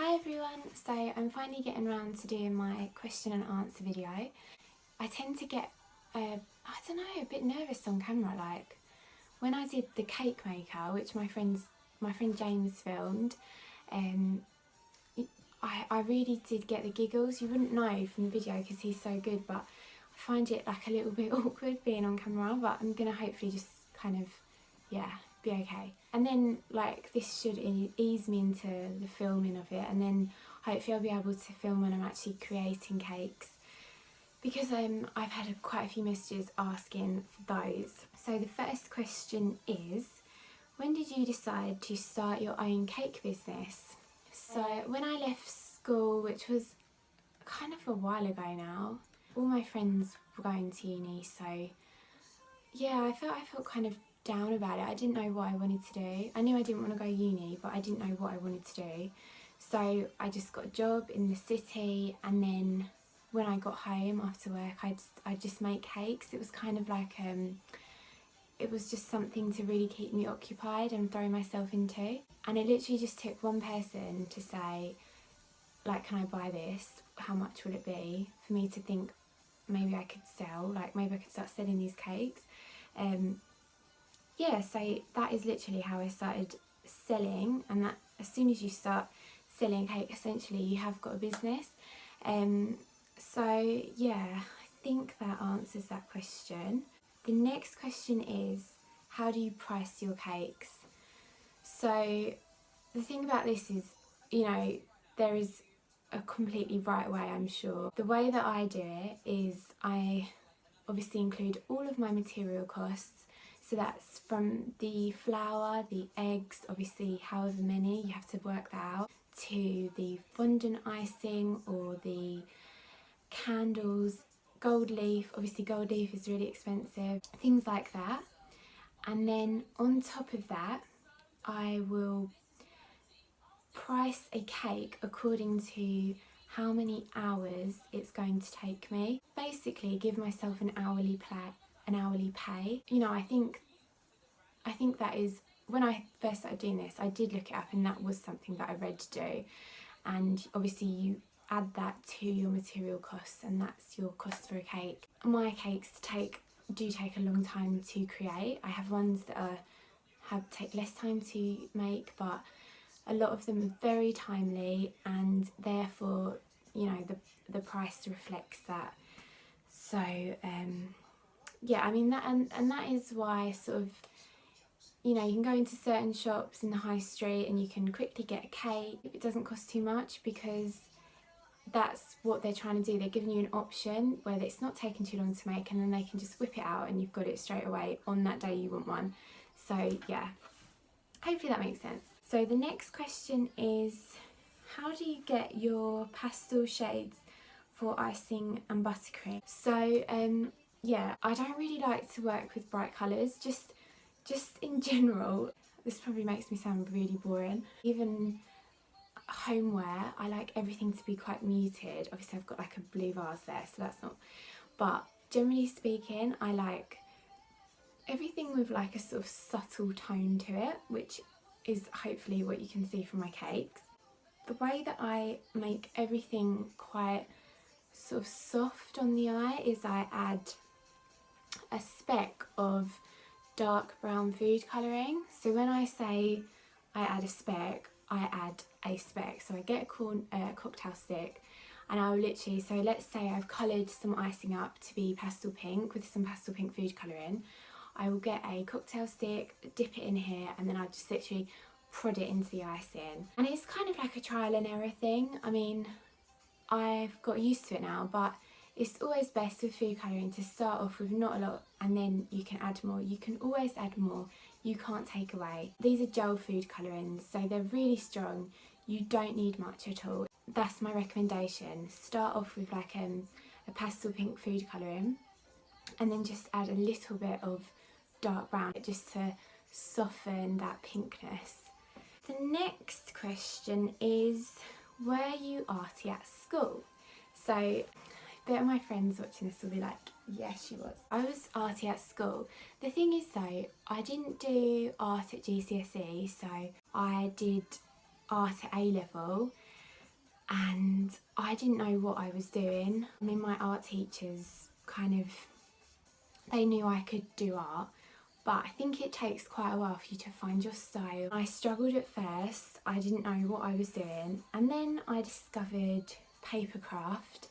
Hi everyone, so I'm finally getting around to doing my question and answer video. I tend to get, a bit nervous on camera. Like when I did the cake maker, which my friend James filmed, I really did get the giggles. You wouldn't know from the video because he's so good, but I find it like a little bit awkward being on camera, but I'm gonna hopefully just kind of, be okay. And then like this should ease me into the filming of it, and then hopefully I'll be able to film when I'm actually creating cakes, because I've had quite a few messages asking for those. So the first question is, when did you decide to start your own cake business? So when I left school, which was kind of a while ago now, all my friends were going to uni, so yeah, I felt kind of down about it. I didn't know what I wanted to do. I knew I didn't want to go uni, but I didn't know what I wanted to do. So I just got a job in the city, and then when I got home after work, I'd just make cakes. It was kind of like it was just something to really keep me occupied and throw myself into. And it literally just took one person to say, like, can I buy this? How much will it be? For me to think maybe I could sell, like maybe I could start selling these cakes. Yeah, so that is literally how I started selling, and that as soon as you start selling cake, essentially you have got a business. So yeah, I think that answers that question. The next question is, how do you price your cakes? So the thing about this is, there is a completely right way, I'm sure. The way that I do it is I obviously include all of my material costs. So that's from the flour, the eggs, obviously however many, you have to work that out, to the fondant icing or the candles, gold leaf, obviously gold leaf is really expensive, things like that. And then on top of that, I will price a cake according to how many hours it's going to take me. Basically give myself an hourly pay. I think that is, when I first started doing this, I did look it up, and that was something that I read to do. And obviously you add that to your material costs, and that's your cost for a cake. My cakes do take a long time to create. I have ones that take less time to make, but a lot of them are very timely, and therefore, the price reflects that. So yeah, I mean that, and that is why sort of, you can go into certain shops in the high street and you can quickly get a cake. It doesn't cost too much, because that's what they're trying to do. They're giving you an option where it's not taking too long to make, and then they can just whip it out and you've got it straight away on that day you want one. So yeah, hopefully that makes sense. So the next question is, how do you get your pastel shades for icing and buttercream? So yeah, I don't really like to work with bright colours, just in general. This probably makes me sound really boring. Even homeware, I like everything to be quite muted. Obviously I've got like a blue vase there, so that's not, but generally speaking, I like everything with like a sort of subtle tone to it, which is hopefully what you can see from my cakes. The way that I make everything quite sort of soft on the eye is I add a speck of dark brown food colouring. So when I say I add a speck, I add a speck. So I get a cocktail stick, and I'll literally, so let's say I've coloured some icing up to be pastel pink with some pastel pink food colouring. I will get a cocktail stick, dip it in here, and then I'll just literally prod it into the icing. And it's kind of like a trial and error thing. I mean, I've got used to it now, but it's always best with food colouring to start off with not a lot, and then you can add more. You can always add more, you can't take away. These are gel food colourings, so they're really strong. You don't need much at all. That's my recommendation. Start off with like a pastel pink food colouring, and then just add a little bit of dark brown just to soften that pinkness. The next question is, were you arty at school? So I bet my friends watching this will be like, yes, she was. I was arty at school. The thing is though, I didn't do art at GCSE, so I did art at A-level, and I didn't know what I was doing. I mean, my art teachers they knew I could do art, but I think it takes quite a while for you to find your style. I struggled at first, I didn't know what I was doing, and then I discovered paper craft.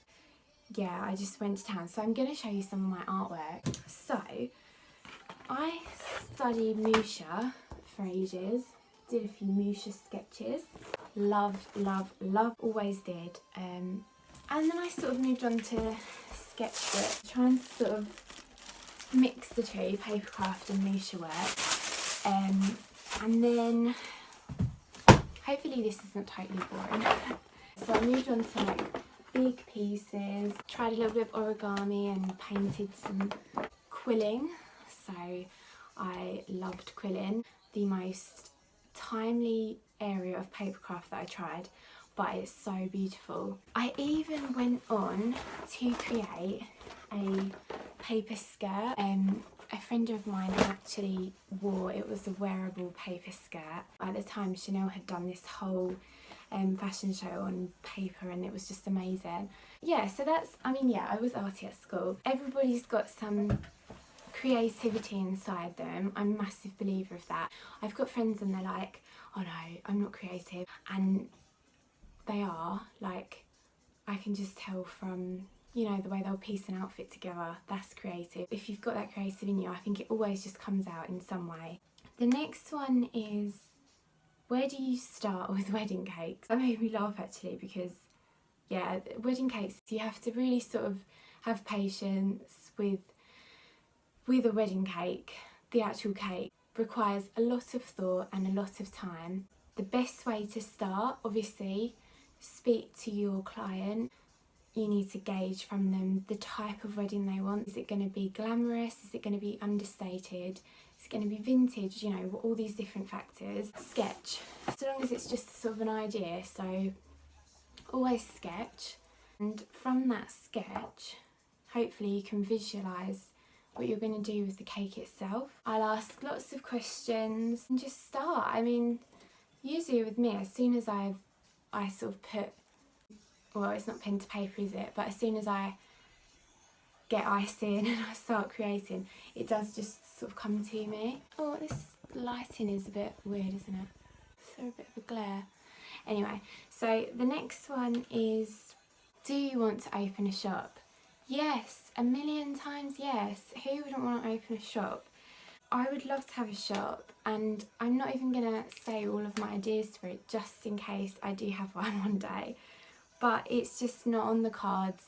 Yeah, I just went to town. So I'm going to show you some of my artwork. So I studied Musha for ages, did a few Musha sketches, love, always did. And then I sort of moved on to sketchbook, trying to sort of mix the two, papercraft and Musha work. And then, hopefully this isn't totally boring. So I moved on to like big pieces, tried a little bit of origami and painted some quilling. So I loved quilling, the most timely area of papercraft that I tried, but it's so beautiful. I even went on to create a paper skirt. A friend of mine actually wore, it was a wearable paper skirt. At the time Chanel had done this whole fashion show on paper, and it was just amazing. Yeah, so that's, I mean, yeah, I was arty at school. Everybody's got some creativity inside them. I'm a massive believer of that. I've got friends and they're like, oh no, I'm not creative, and they are. Like, I can just tell from, you know, the way they'll piece an outfit together, that's creative. If you've got that creative in you, I think it always just comes out in some way. The next one is, where do you start with wedding cakes? That made me laugh actually, because yeah, wedding cakes, you have to really sort of have patience with a wedding cake. The actual cake requires a lot of thought and a lot of time. The best way to start, obviously, speak to your client. You need to gauge from them the type of wedding they want. Is it going to be glamorous? Is it going to be understated? Is it going to be vintage? You know, all these different factors. Sketch, so long as it's just sort of an idea. So always sketch, and from that sketch, hopefully you can visualise what you're going to do with the cake itself. I'll ask lots of questions and just start. I mean, usually with me, as soon as I sort of put, well, it's not pen to paper, is it? But as soon as I get icing and I start creating, it does just sort of come to me. Oh, this lighting is a bit weird, isn't it? So a bit of a glare. Anyway, so the next one is, do you want to open a shop? Yes, a million times yes. Who wouldn't want to open a shop? I would love to have a shop, and I'm not even going to say all of my ideas for it just in case I do have one day. But it's just not on the cards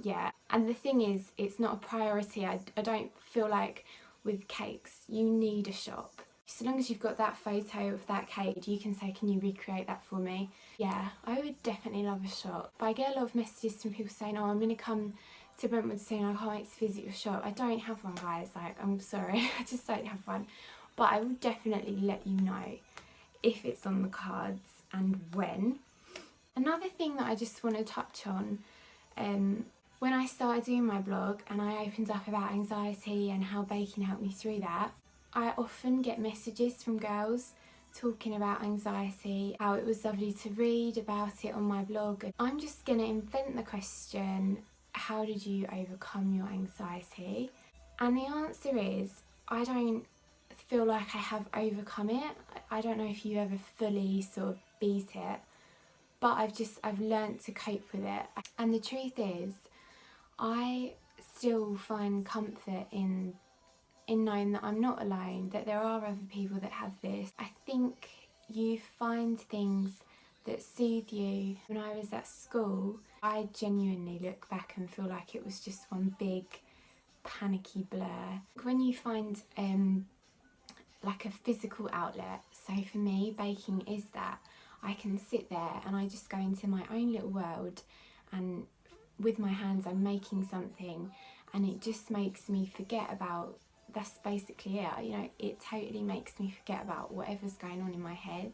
yet. And the thing is, it's not a priority. I don't feel like with cakes you need a shop. So long as you've got that photo of that cake, you can say, can you recreate that for me? Yeah, I would definitely love a shop. But I get a lot of messages from people saying, oh, I'm going to come to Brentwood soon, I can't wait to visit your shop. I don't have one, guys, like, I'm sorry, I just don't have one. But I will definitely let you know if it's on the cards and when. Another thing that I just want to touch on, when I started doing my blog and I opened up about anxiety and how baking helped me through that, I often get messages from girls talking about anxiety, how it was lovely to read about it on my blog. I'm just going to invent the question, how did you overcome your anxiety? And the answer is, I don't feel like I have overcome it. I don't know if you ever fully sort of beat it, but I've learnt to cope with it. And the truth is, I still find comfort in knowing that I'm not alone, that there are other people that have this. I think you find things that soothe you. When I was at school, I genuinely look back and feel like it was just one big panicky blur. When you find like a physical outlet, so for me baking is that. I can sit there and I just go into my own little world, and with my hands I'm making something, and it just makes me forget about, that's basically it, you know, it totally makes me forget about whatever's going on in my head.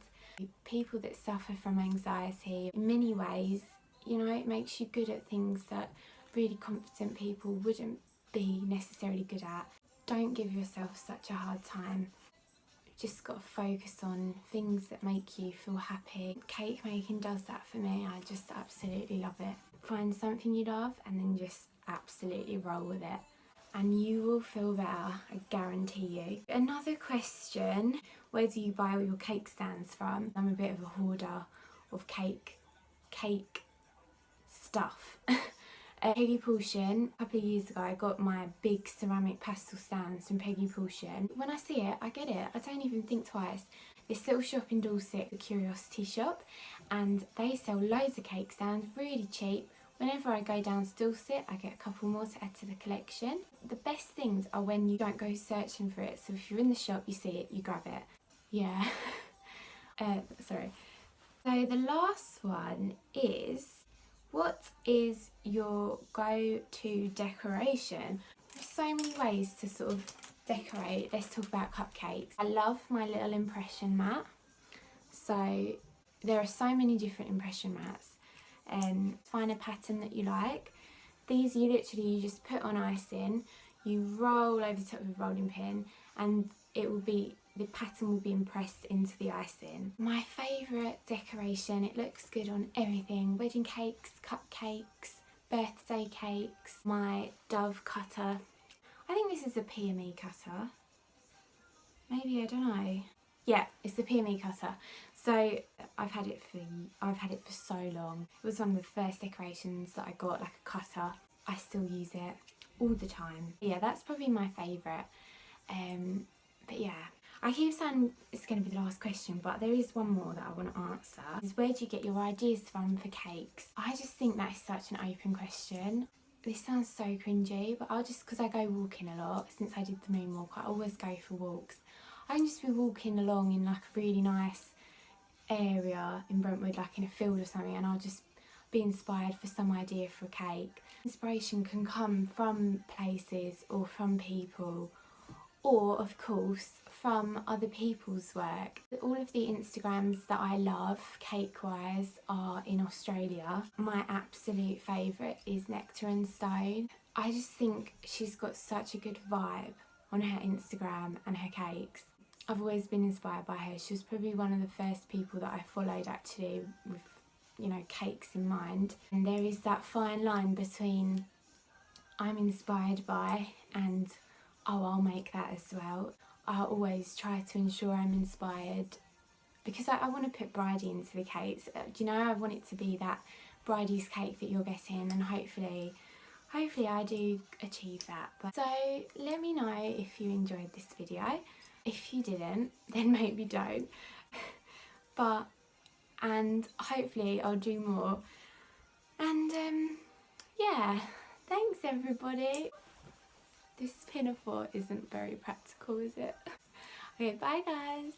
People that suffer from anxiety, in many ways, you know, it makes you good at things that really confident people wouldn't be necessarily good at. Don't give yourself such a hard time. just got to focus on things that make you feel happy. Cake making does that for me. I just absolutely love it. Find something you love and then just absolutely roll with it, and you will feel better, I guarantee you. Another question, where do you buy all your cake stands from? I'm a bit of a hoarder of cake stuff. Peggy Portion, a couple of years ago I got my big ceramic pastel stands from Peggy Portion. When I see it, I get it. I don't even think twice. This little shop in Dorset, the Curiosity Shop, and they sell loads of cake stands, really cheap. Whenever I go down to Dorset, I get a couple more to add to the collection. The best things are when you don't go searching for it. So if you're in the shop, you see it, you grab it. Yeah. Sorry. So the last one is, what is your go-to decoration? There's so many ways to sort of decorate. Let's talk about cupcakes. I love my little impression mat. So there are so many different impression mats. Find a pattern that you like. These you just put on icing, you roll over the top with a rolling pin, and the pattern will be impressed into the icing. My favourite decoration, it looks good on everything, wedding cakes, cupcakes, birthday cakes, my dove cutter. I think this is a PME cutter. Maybe, I don't know. Yeah, it's the PME cutter. So I've had it for so long. It was one of the first decorations that I got, like a cutter. I still use it all the time. Yeah, that's probably my favourite. But yeah, I keep saying it's going to be the last question, but there is one more that I want to answer. Is where do you get your ideas from for cakes? I just think that is such an open question. This sounds so cringy, but because I go walking a lot, since I did the moonwalk, I always go for walks. I can just be walking along in like a really nice area in Brentwood, like in a field or something, and I'll just be inspired for some idea for a cake. Inspiration can come from places or from people, or of course from other people's work. All of the Instagrams that I love cake wise are in Australia. My absolute favourite is Nectar and Stone. I just think she's got such a good vibe on her Instagram and her cakes. I've always been inspired by her. She was probably one of the first people that I followed actually with, you know, cakes in mind. And there is that fine line between I'm inspired by and oh, I'll make that as well. I always try to ensure I'm inspired because I want to put Bridie into the cakes. Do you know, I want it to be that Bridie's cake that you're getting, and hopefully I do achieve that. But so let me know if you enjoyed this video. If you didn't, then maybe don't. And hopefully I'll do more. And yeah, thanks everybody. This pinafore isn't very practical, is it? Okay, bye guys.